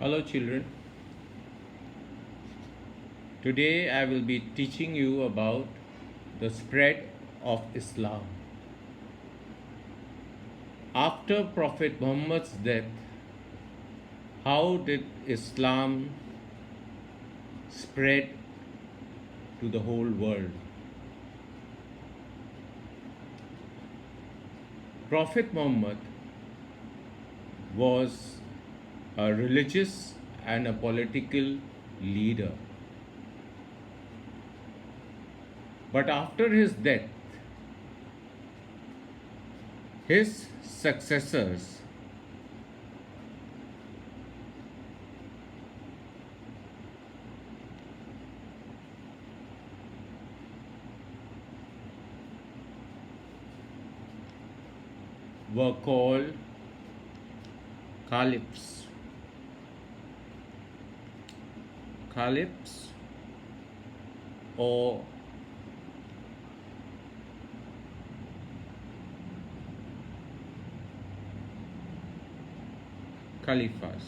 Hello children. Today I will be teaching you about the spread of Islam. After Prophet Muhammad's death, how did Islam spread to the whole world? Prophet Muhammad was a religious and a political leader. But after his death, his successors were called caliphs. Caliphs or caliphs.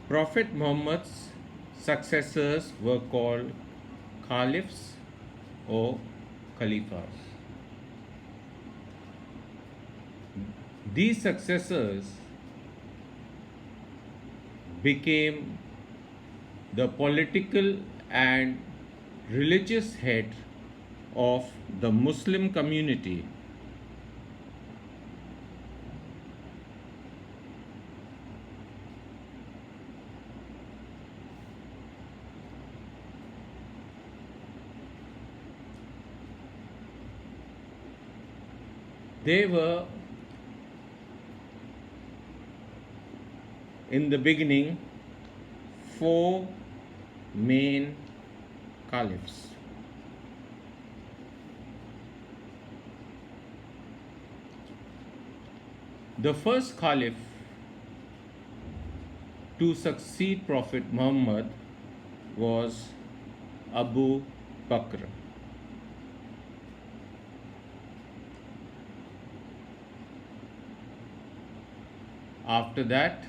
Prophet Muhammad's successors were called caliphs or caliphs. These successors became the political and religious head of the Muslim community. They were in the beginning four main caliphs. The first caliph to succeed Prophet Muhammad was Abu Bakr. After that,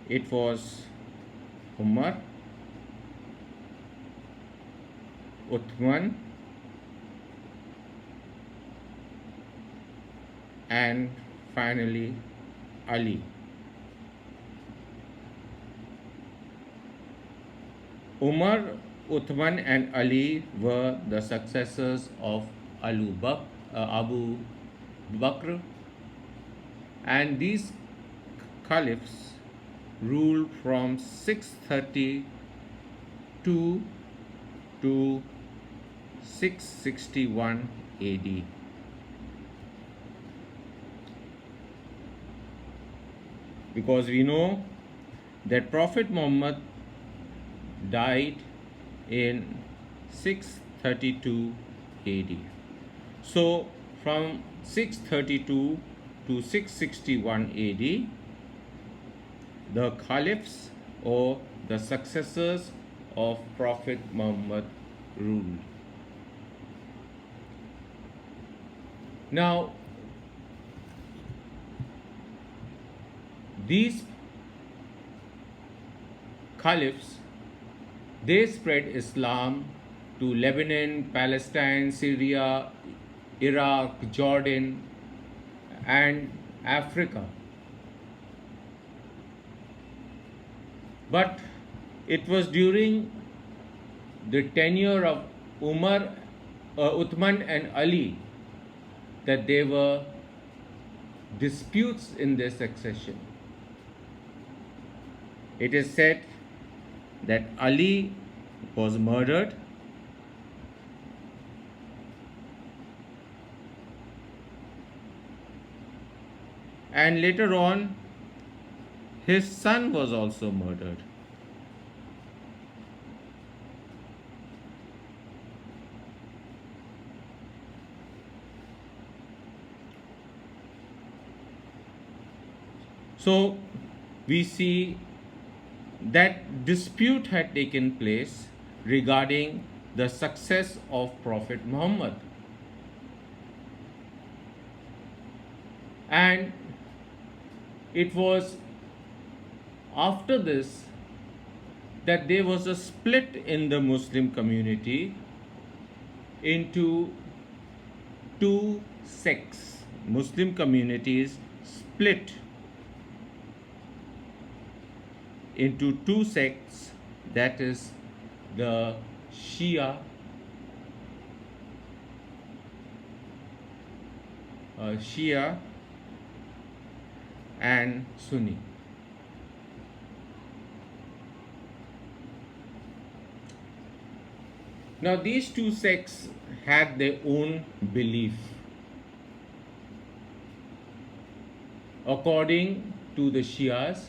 it was Umar, Uthman, and finally Ali. Umar, Uthman, and Ali were the successors of Abu Bakr, and these caliphs ruled from 632 to 661 AD. Because we know that Prophet Muhammad died in 632 AD. So from 632 to 661 AD, the caliphs or the successors of Prophet Muhammad ruled. Now, these caliphs, they spread Islam to Lebanon, Palestine, Syria, Iraq, Jordan, and Africa. But it was during the tenure of Umar, Uthman, and Ali that there were disputes in their succession. It is said that Ali was murdered, and later on his son was also murdered. So we see that dispute had taken place regarding the success of Prophet Muhammad. And it was after this that there was a split in the Muslim community into two sects. Muslim communities split into two sects, that is the Shia and Sunni. Now, these two sects had their own belief. According to the Shias,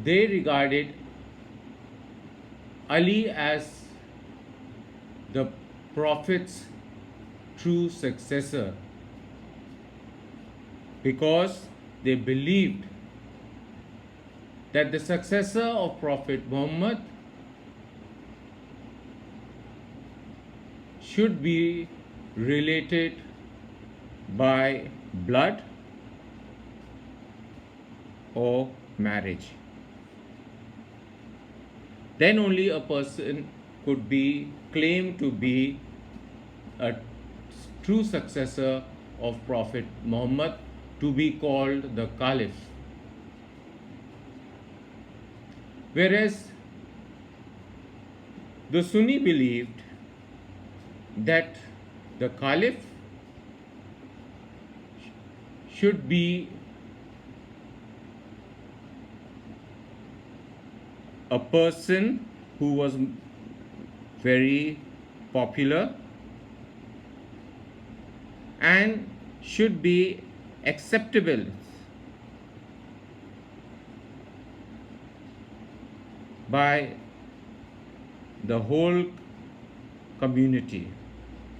they regarded Ali as the Prophet's true successor because they believed that the successor of Prophet Muhammad should be related by blood or marriage. Then only a person could be claimed to be a true successor of Prophet Muhammad, to be called the Caliph. Whereas the Sunni believed that the Caliph should be a person who was very popular and should be acceptable by the whole community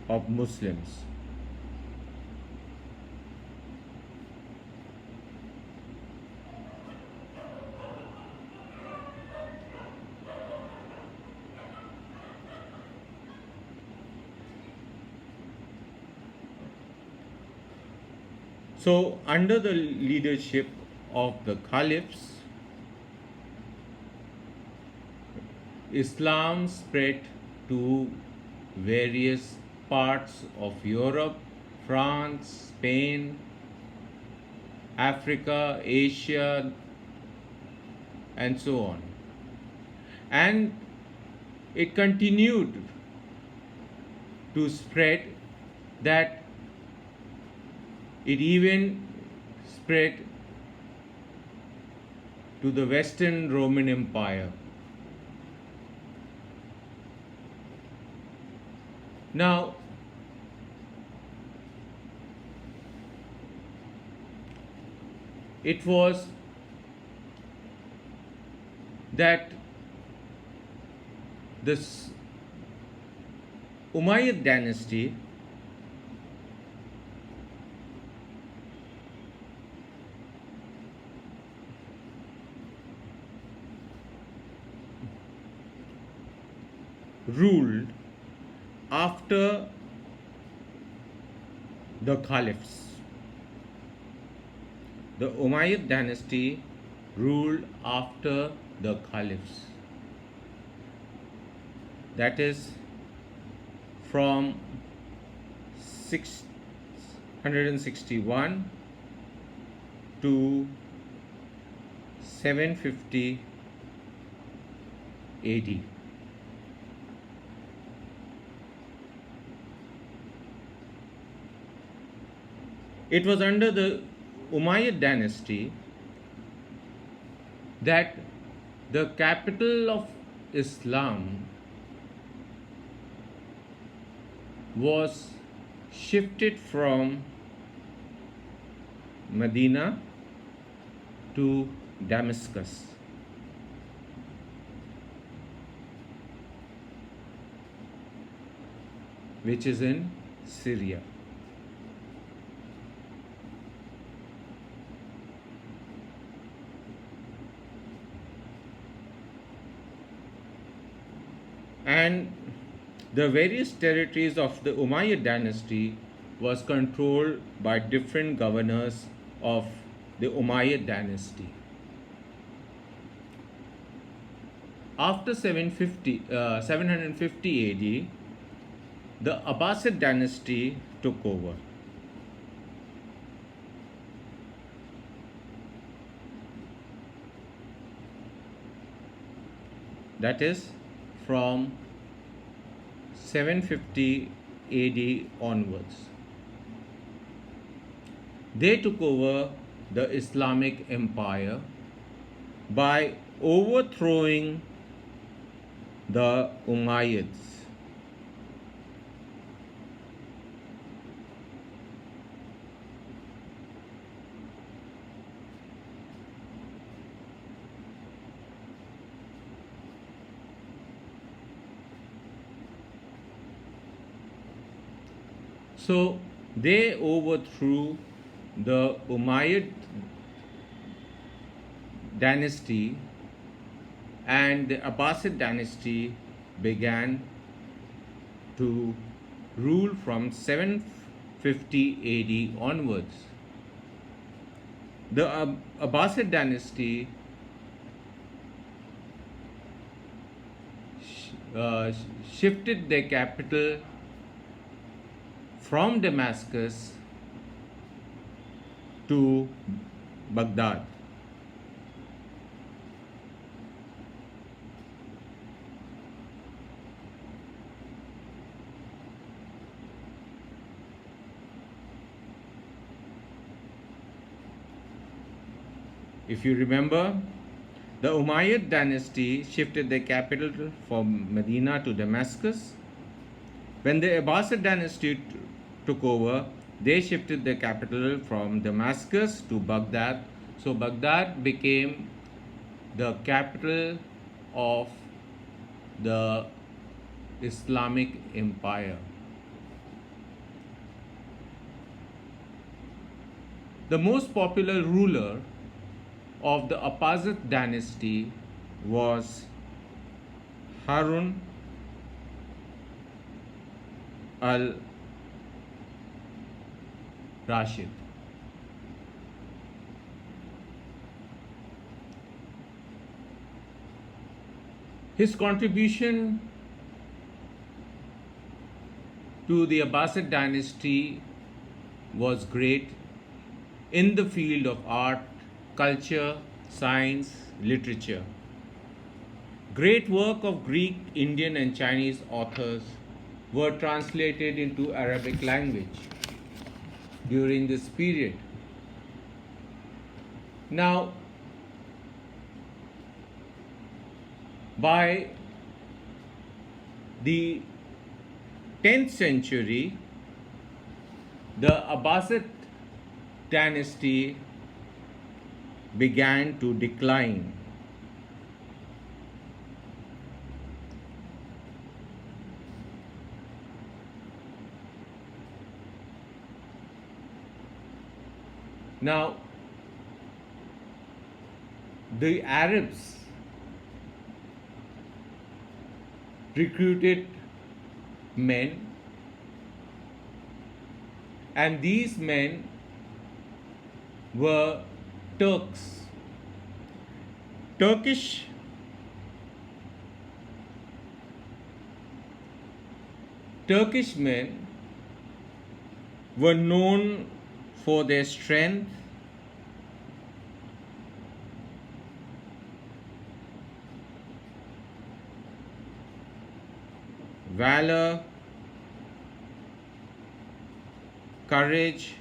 of Muslims. So, under the leadership of the caliphs, Islam spread to various parts of Europe, France, Spain, Africa, Asia, and so on. And it continued to spread, that it even spread to the Western Roman Empire. Now, it was that this Umayyad dynasty ruled after the caliphs. The Umayyad dynasty ruled after the caliphs. That is from 661 to 750 AD. It was under the Umayyad dynasty that the capital of Islam was shifted from Medina to Damascus. Which is in Syria. And The various territories of the Umayyad dynasty was controlled by different governors of the Umayyad dynasty. After 750 AD, the Abbasid dynasty took over. That is from 750 AD onwards. They took over the Islamic Empire by overthrowing the Umayyads. So they overthrew the Umayyad dynasty, and the Abbasid dynasty began to rule from 750 AD onwards. The Abbasid dynasty shifted their capital from Damascus to Baghdad. If you remember, the Umayyad dynasty shifted their capital from Medina to Damascus. When the Abbasid dynasty took over, they shifted their capital from Damascus to Baghdad. So Baghdad became the capital of the Islamic Empire. The most popular ruler of the Abbasid dynasty was Harun al-Rashid. His contribution to the Abbasid dynasty was great in the field of art, culture, science, literature. Great work of Greek, Indian, and Chinese authors were translated into Arabic language during this period. Now, by the 10th century, the Abbasid dynasty began to decline. Now, the Arabs recruited men, and these men were Turks. Turkish men were known for their strength, valor, courage,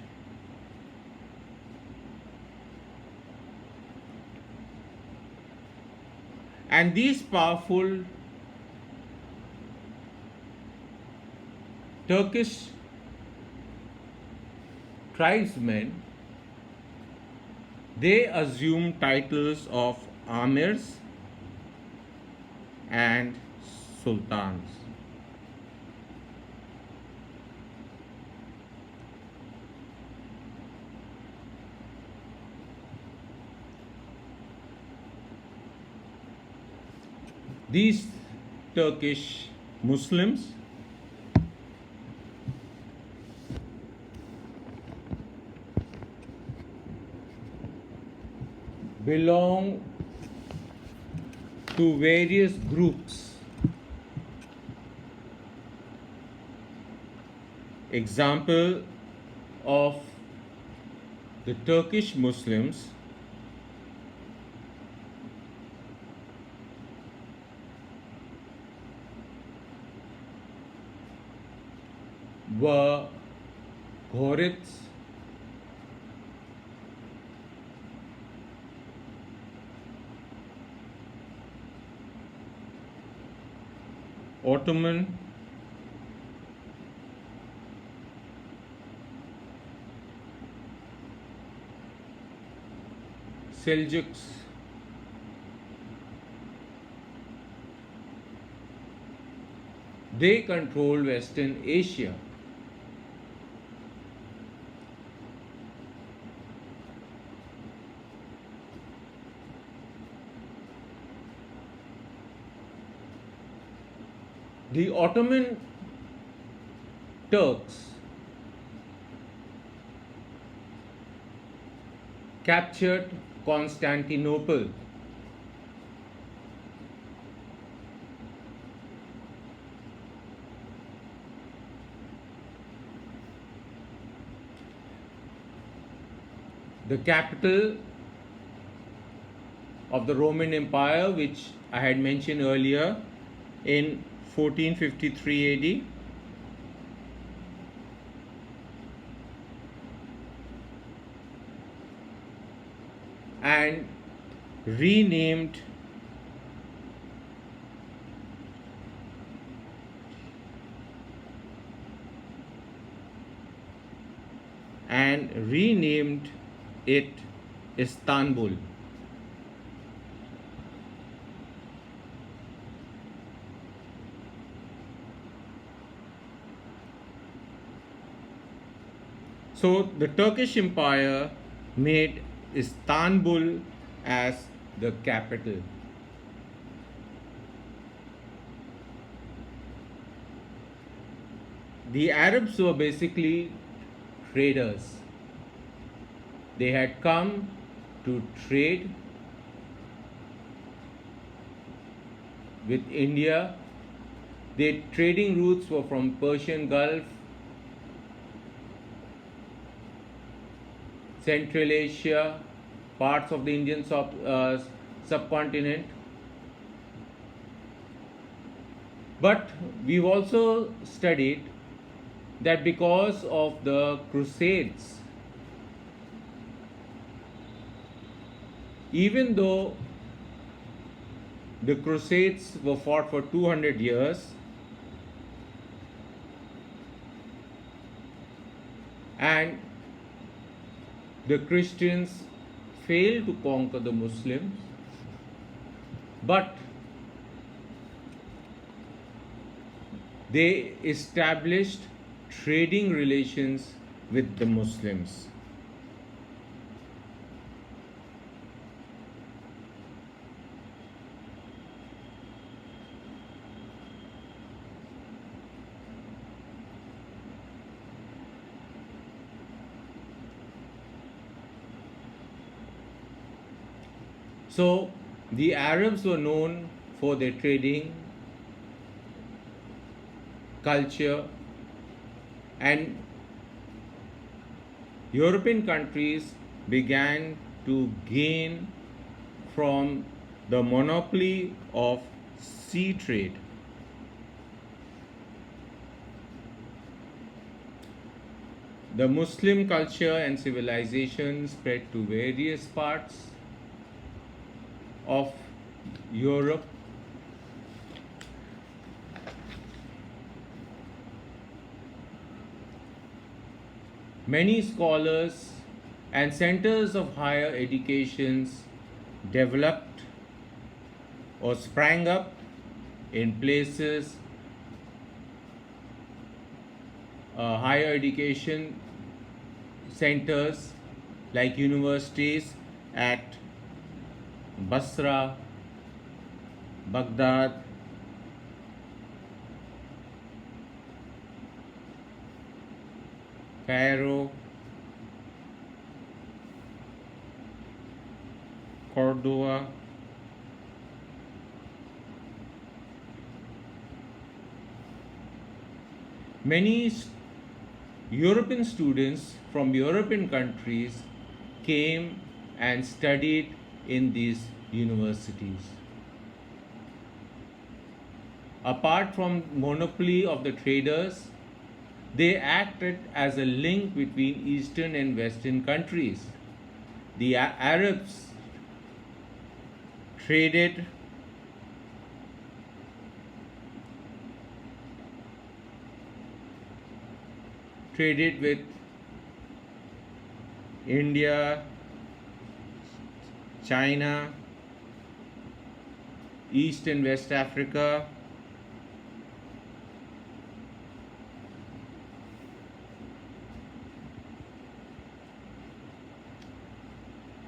and these powerful Turkish tribesmen, they assumed titles of amirs and sultans. These Turkish Muslims, belong to various groups. Example of the Turkish Muslims were Ghurids, Ottoman, Seljuks, they controlled Western Asia. The Ottoman Turks captured Constantinople. The capital of the Roman Empire, which I had mentioned earlier, in 1453 AD. And renamed it Istanbul. So the Turkish Empire made Istanbul as the capital. The Arabs were basically traders. They had come to trade with India. Their trading routes were from Persian Gulf, Central Asia, parts of the Indian subcontinent. But we've also studied that because of the Crusades, even though the Crusades were fought for 200 years, and the Christians failed to conquer the Muslims, but they established trading relations with the Muslims. So the Arabs were known for their trading, culture, and European countries began to gain from the monopoly of sea trade. The Muslim culture and civilization spread to various parts of Europe. Many scholars and centers of higher educations developed or sprang up in places, higher education centers like universities at Basra, Baghdad, Cairo, Cordova. Many European students from European countries came and studied in these universities. Apart from monopoly of the traders, they acted as a link between Eastern and Western countries. The Arabs traded with India, China, East and West Africa.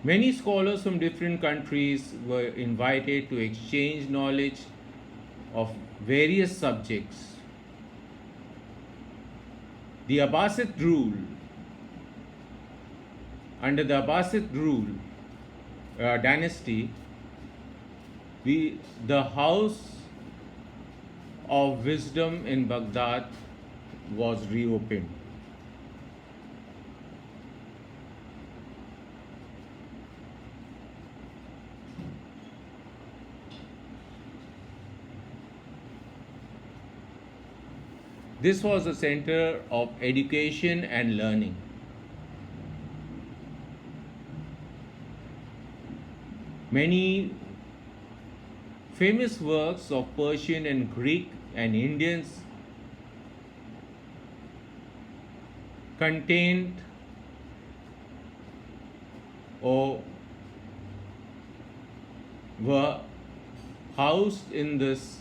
Many scholars from different countries were invited to exchange knowledge of various subjects. The Abbasid rule, under the Abbasid rule dynasty, the house of wisdom in Baghdad was reopened. This was a center of education and learning. Many famous works of Persian and Greek and Indians contained or were housed in this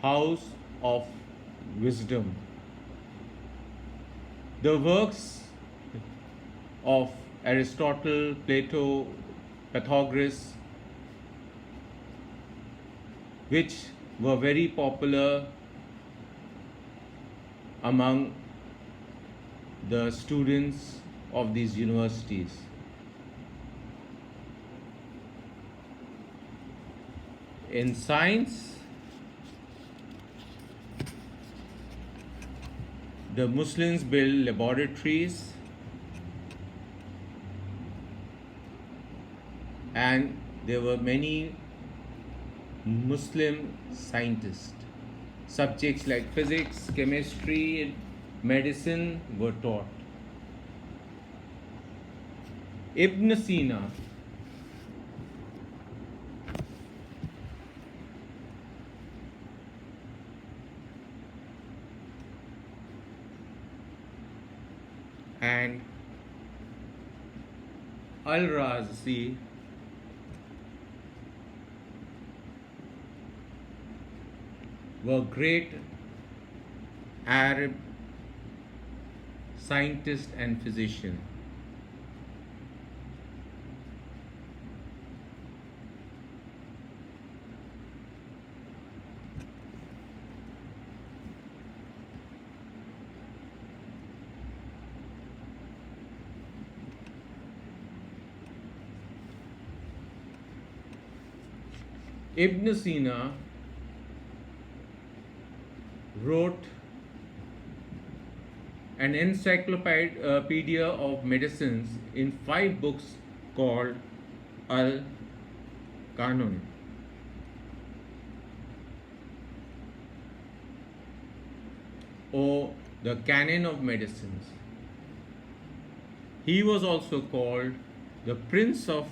house of wisdom. The works of Aristotle, Plato, Pythagoras, which were very popular among the students of these universities. In science, the Muslims built laboratories and there were many Muslim scientists. Subjects like physics, chemistry, and medicine were taught. Ibn Sina and Al-Razi were great Arab scientists and physicians. Ibn Sina wrote an encyclopedia of medicines in 5 books called Al-Kanun. Or the Canon of Medicines. He was also called the Prince of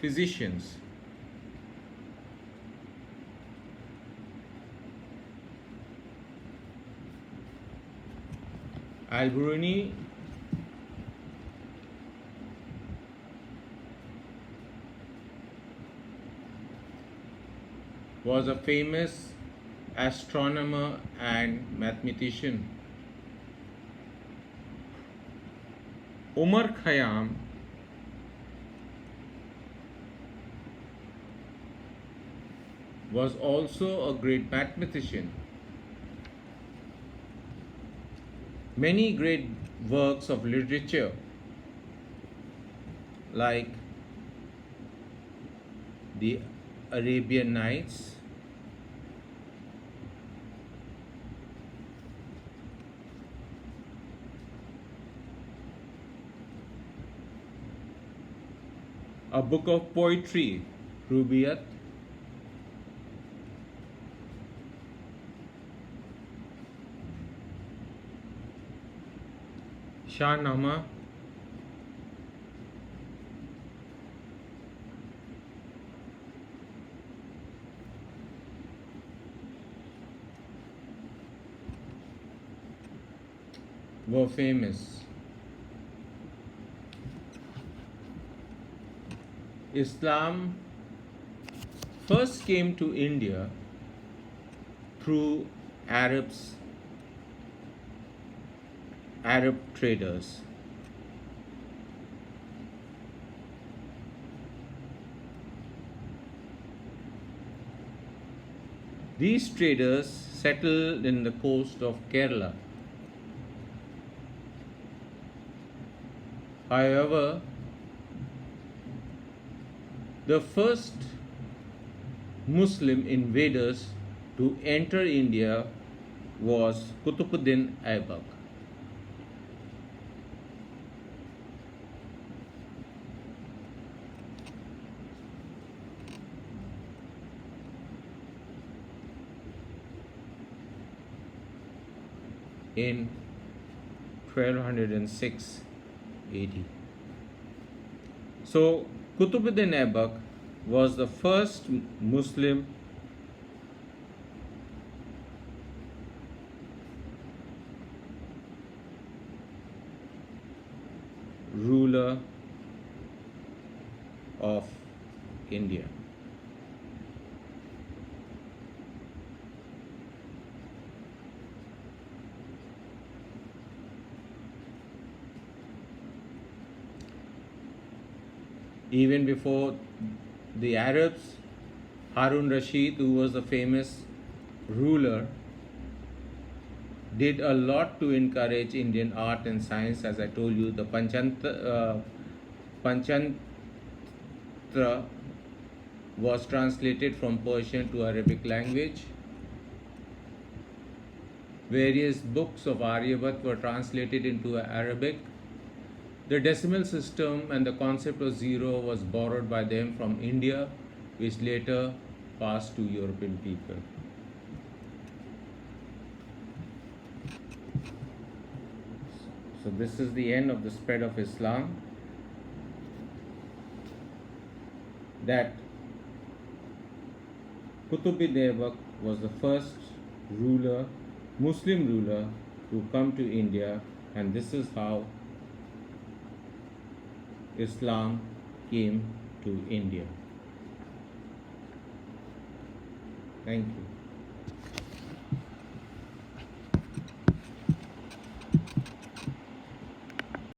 Physicians. Al-Biruni was a famous astronomer and mathematician. Omar Khayyam was also a great mathematician. Many great works of literature like the Arabian Nights, a book of poetry, Rubaiyat, Shahnama, were famous. Islam first came to India through Arab traders. These traders settled in the coast of Kerala. However, the first Muslim invaders to enter India was Qutbuddin Aibak. In 1206 AD. So Qutbuddin Aibak was the first Muslim ruler of India. Even before the Arabs, Harun Rashid, who was a famous ruler, did a lot to encourage Indian art and science. As I told you, the Panchantra was translated from Persian to Arabic language. Various books of Aryabhat were translated into Arabic. The decimal system and the concept of zero was borrowed by them from India, which later passed to European people. So this is the end of the spread of Islam. That Qutbuddin Aibak was the first ruler, Muslim ruler, to come to India, and this is how Islam came to India. Thank you.